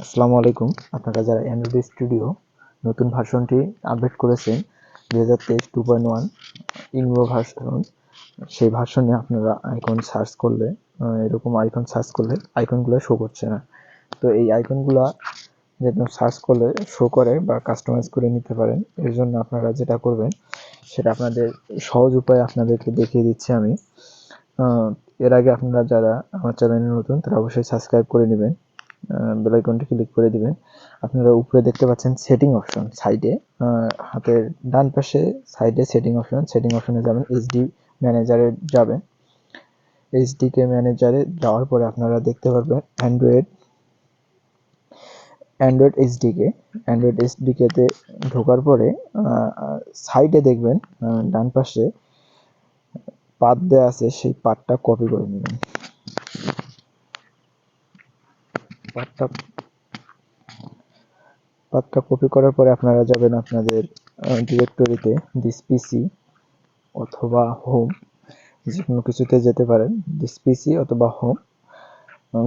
আসসালামু আলাইকুম। আপনারা যারা অ্যান্ড্রয়েড স্টুডিও নতুন ভার্সনটি আপডেট করেছেন 2023 2.1 ইনভো ভার্সন, সেই ভার্সনে আপনারা আইকন সার্চ করলে এরকম আইকন সার্চ করলে আইকনগুলো শো করছে না। তো এই আইকনগুলো যেন সার্চ করলে শো করে বা কাস্টমাইজ করে নিতে পারেন, এর জন্য আপনারা যেটা করবেন সেটা আপনাদের সহজ উপায় আপনাদেরকে দেখিয়ে দিচ্ছি আমি। এর আগে আপনারা যারা আমার চ্যানেলে নতুন তারা অবশ্যই সাবস্ক্রাইব করে নেবেন, বেল আইকনটি ক্লিক করে দিবেন। আপনারা উপরে দেখতে পাচ্ছেন সেটিং অপশন, সাইডে হাতের ডান পাশে সাইডে সেটিং অপশনে যাবেন, এইচডি ম্যানেজারে যাবেন। এইচডিকে ম্যানেজারে যাওয়ার পরে আপনারা দেখতে পারবেন অ্যান্ড্রয়েড এইচডিকে তে ঢোকার পরে সাইডে দেখবেন ডান পাশে পাথ দেওয়া আছে, সেই পাথটা কপি করে নেবেন। পাথটা কপি করার পরে আপনারা যাবেন আপনাদের ডিরেক্টরিতে দিস পিসি অথবা হোম, যে কোনো কিছুতে যেতে পারেন। দিস পিসি অথবা হোম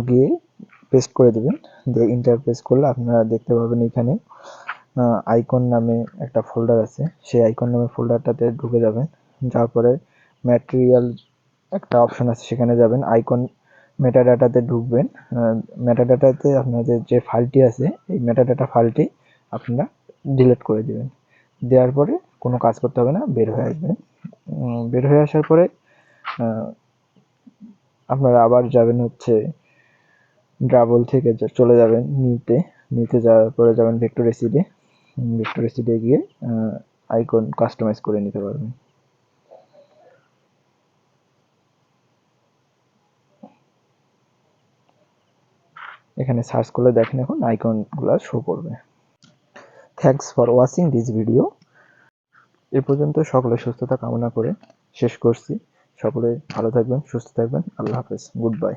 গিয়ে পেস্ট করে দেবেন, দিয়ে ইন্টার পেস্ট করলে আপনারা দেখতে পাবেন এখানে আইকন নামে একটা ফোল্ডার আছে। সেই আইকন নামে ফোল্ডারটাতে ঢুকে যাবেন। যাওয়ার পরে ম্যাটেরিয়াল একটা অপশন আছে, সেখানে যাবেন। আইকন মেটাডাটাতে ঢুকবেন। মেটাডাটাতে আপনাদের যে ফাইলটি আছে এই মেটাডাটা ফাইলটি আপনারা ডিলিট করে দিবেন। দেওয়ার পরে কোনো কাজ করতে হবে না, বের হয়ে আসবেন। বের হয়ে আসার পরে আপনারা আবার যাবেন হচ্ছে ডাবল থেকে চলে যাবেন নিউতে যাওয়ার পরে যাবেন ভেক্টর এসিডে গিয়ে আইকন কাস্টমাইজ করে নিতে পারবেন। এখানে সার্চ করলে দেখেন এখন আইকনগুলো শো করবে। Thanks for watching this video. এ পর্যন্ত সকলে সুস্থতা কামনা করে শেষ করছি। সকলে ভালো থাকবেন, সুস্থ থাকবেন। আল্লাহ হাফেজ, গুড বাই।